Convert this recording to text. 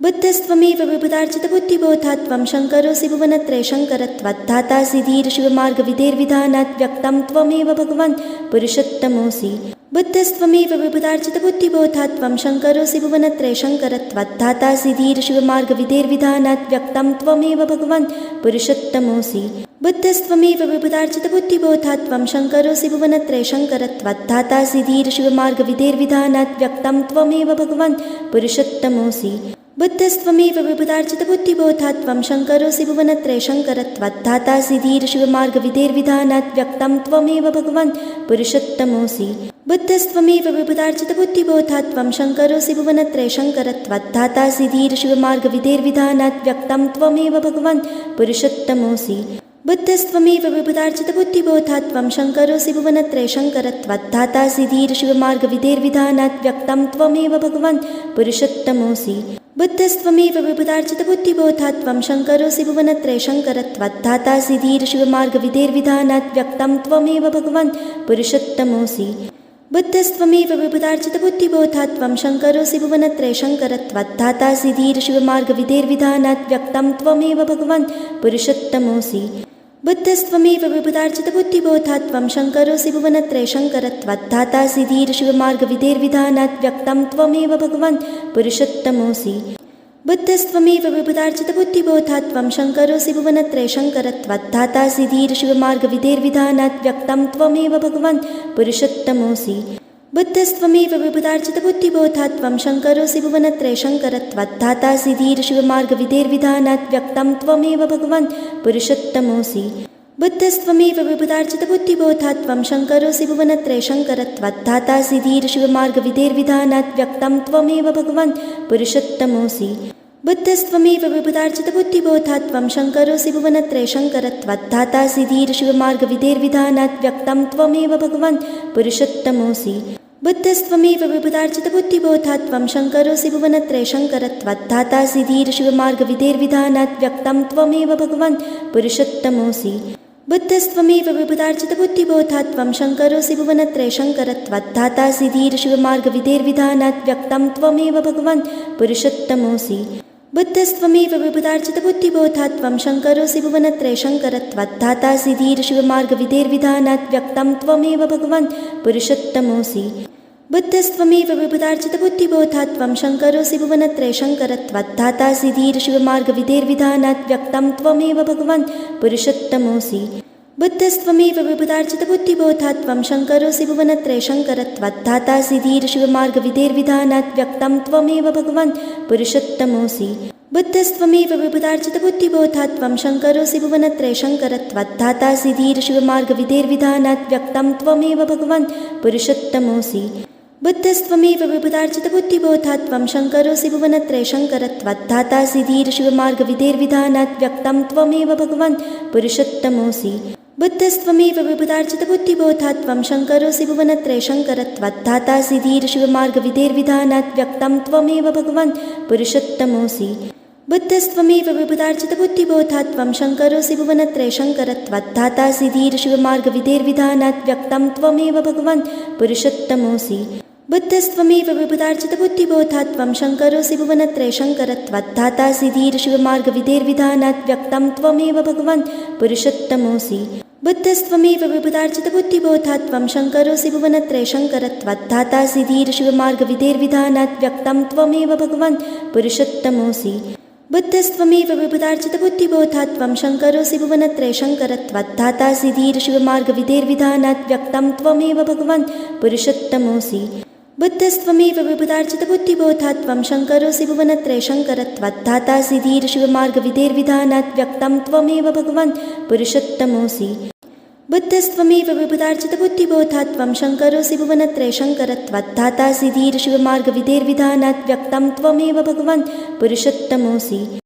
बुद्धस्त्वमेव विबुधार्चितबुद्धिबोधात् त्वं शङ्करोऽसि भुवनत्रये शङ्करत्वात् धातासि धीरशिवमार्गविधेर्विधानात् व्यक्तं त्वमेव भगवान् पुरुषोत्तमोऽसि। बुद्धस्त्वमेव विबुधार्चितबुद्धिबोधात् त्वं शङ्करोऽसि भुवनत्रये शङ्करत्वात् धातासि धीरशिवमार्गविधेर्विधानात् व्यक्तं त्वमेव भगवान् पुरुषोत्तमोऽसि। बुद्धस्त्वमेव विबुधार्चितबुद्धिबोधात् त्वं शङ्करोऽसि भुवनत्रये शङ्करत्वात् धातासि धीरशिवमार्गविधेर्विधानात् व्यक्तं त्वमेव भगवान् पुरुषोत्तमोऽसि। बुद्धस्त्वमेव विबुधार्चितबुद्धिबोधात् त्वं शङ्करोऽसि भुवनत्रये शङ्करत्वात् धातासि धीरशिवमार्गविधेर्विधानात् व्यक्तं त्वमेव भगवान् पुरुषोत्तमोऽसि। बुद्धस्त्वमेव विबुधार्चितबुद्धिबोधात् त्वं शङ्करोऽसि भुवनत्रये शङ्करत्वात् धातासि धीरशिवमार्गविधेर्विधानात् व्यक्तं त्वमेव भगवान् पुरुषोत्तमोऽसि। बुद्धस्त्वमेव विबुधार्चितबुद्धिबोधात् त्वं शङ्करोऽसि भुवनत्रये शङ्करत्वात् धातासि धीरशिवमार्गविधेर्विधानात् व्यक्तं त्वमेव भगवान् पुरुषोत्तमोऽसि। बुद्धस्त्वमेव विबुधार्चितबुद्धिबोधात् त्वं शङ्करोऽसि भुवनत्रये शङ्करत्वात् धातासि धीरशिवमार्गविधेर्विधानात् व्यक्तं त्वमेव भगवान् पुरुषोत्तमोऽसि। बुद्धस्त्वमेव विबुधार्चितबुद्धिबोधात् त्वं शङ्करोऽसि भुवनत्रये शङ्करत्वात् धातासि धीरशिवमार्गविधेर्विधानात् व्यक्तं त्वमेव भगवान् पुरुषोत्तमोऽसि। बुद्धस्त्वमेव विबुधार्चितबुद्धिबोधात् त्वं शङ्करोऽसि भुवनत्रये शङ्करत्वात् धातासि धीरशिवमार्गविधेर्विधानात् व्यक्तं त्वमेव भगवान् पुरुषोत्तमोऽसि। बुद्धस्त्वमेव विबुधार्चितबुद्धिबोधात् त्वं शङ्करोऽसि भुवनत्रये शङ्करत्वात् धातासि धीरशिवमार्गविधेर्विधानात् व्यक्तं त्वमेव भगवान् पुरुषोत्तमोऽसि। बुद्धस्त्वमेव विबुधार्चितबुद्धिबोधात् त्वं शङ्करोऽसि भुवनत्रये शङ्करत्वात् धातासि धीरशिवमार्गविधेर्विधानात् व्यक्तं त्वमेव भगवान् पुरुषोत्तमोऽसि। बुद्धस्त्वमेव विबुधार्चितबुद्धिबोधात् त्वं शङ्करोऽसि भुवनत्रये शङ्करत्वात् धातासि धीरशिवमार्गविधेर्विधानात् व्यक्तं त्वमेव भगवान् पुरुषोत्तमोऽसि। बुद्धस्त्वमेव विबुधार्चितबुद्धिबोधात् त्वं शङ्करोऽसि भुवनत्रये शङ्करत्वात् धातासि धीरशिवमार्गविधेर्विधानात् व्यक्तं त्वमेव भगवान् पुरुषोत्तमोऽसि। बुद्धस्त्वमेव विबुधार्चितबुद्धिबोधात् त्वं शङ्करोऽसि भुवनत्रये शङ्करत्वात् धातासि धीरशिवमार्गविधेर्विधानात् व्यक्तं त्वमेव भगवान् पुरुषोत्तमोऽसि। बुद्धस्त्वमेव विबुधार्चितबुद्धिबोधात् त्वं शङ्करोऽसि भुवनत्रये शङ्करत्वात् धातासि धीरशिवमार्गविधेर्विधानात् व्यक्तं त्वमेव भगवान् पुरुषोत्तमोऽसि। बुद्धस्त्वमेव विबुधार्चितबुद्धिबोधात् त्वं शङ्करोऽसि भुवनत्रये शङ्करत्वात् धातासि धीरशिवमार्गविधेर्विधानात् व्यक्तं त्वमेव भगवान् पुरुषोत्तमोऽसि। बुद्धस्त्वमेव विबुधार्चितबुद्धिबोधात् त्वं शङ्करोऽसि भुवनत्रये शङ्करत्वात् धातासि धीरशिवमार्गविधेर्विधानात् व्यक्तं त्वमेव भगवान् पुरुषोत्तमोऽसि। बुद्धस्त्वमेव विबुधार्चितबुद्धिबोधात् त्वं शङ्करोऽसि भुवनत्रये शङ्करत्वात् धातासि धीरशिवमार्गविधेर्विधानात् व्यक्तं त्वमेव भगवान् पुरुषोत्तमोऽसि। बुद्धस्त्वमेव विबुधार्चितबुद्धिबोधात् त्वं शङ्करोऽसि भुवनत्रये शङ्करत्वात् धातासि धीरशिवमार्गविधेर्विधानात् व्यक्तं त्वमेव भगवान् पुरुषोत्तमोऽसि। बुद्धस्त्वमेव विबुधार्चितबुद्धिबोधात् त्वं शङ्करोऽसि भुवनत्रये शङ्करत्वात् धातासि धीरशिवमार्गविधेर्विधानात् व्यक्तं त्वमेव भगवान् पुरुषोत्तमोऽसि। बुद्धस्त्वमेव विबुधार्चितबुद्धिबोधात् त्वं शङ्करोऽसि भुवनत्रये शङ्करत्वात् धातासि धीरशिवमार्गविधेर्विधानात् व्यक्तं त्वमेव भगवान् पुरुषोत्तमोऽसि। बुद्धस्त्वमेव विबुधार्चितबुद्धिबोधात् त्वं शङ्करोऽसि भुवनत्रये शङ्करत्वात् धातासि धीरशिवमार्गविधेर्विधानात् व्यक्तं त्वमेव भगवान् पुरुषोत्तमोऽसि। बुद्धस्त्वमेव विबुधार्चितबुद्धिबोधात् त्वं शङ्करोऽसि भुवनत्रये शङ्करत्वात् धातासि धीरशिवमार्गविधेर्विधानात् व्यक्तं त्वमेव भगवान् पुरुषोत्तमोऽसि। बुद्धस्त्वमेव विबुधार्चितबुद्धिबोधात् त्वं शङ्करोऽसि भुवनत्रये शङ्करत्वात् धातासि धीरशिवमार्गविधेर्विधानात् व्यक्तं त्वमेव भगवान् पुरुषोत्तमोऽसि। बुद्धस्त्वमेव विबुधार्चितबुद्धिबोधात् त्वं शङ्करोऽसि भुवनत्रये शङ्करत्वात् धातासि धीरशिवमार्गविधेर्विधानात् व्यक्तं त्वमेव भगवान् पुरुषोत्तमोऽसि। बुद्धस्त्वमेव विबुधार्चितबुद्धिबोधात् त्वं शङ्करोऽसि भुवनत्रये शङ्करत्वात् धातासि धीरशिवमार्गविधेर्विधानात् व्यक्तं त्वमेव भगवान् पुरुषोत्तमोऽसि। बुद्धस्त्वमेव विबुधार्चितबुद्धिबोधात् त्वं शङ्करोऽसि भुवनत्रये शङ्करत्वात् धातासि धीरशिवमार्गविधेर्विधानात् व्यक्तं त्वमेव भगवान् पुरुषोत्तमोऽसि।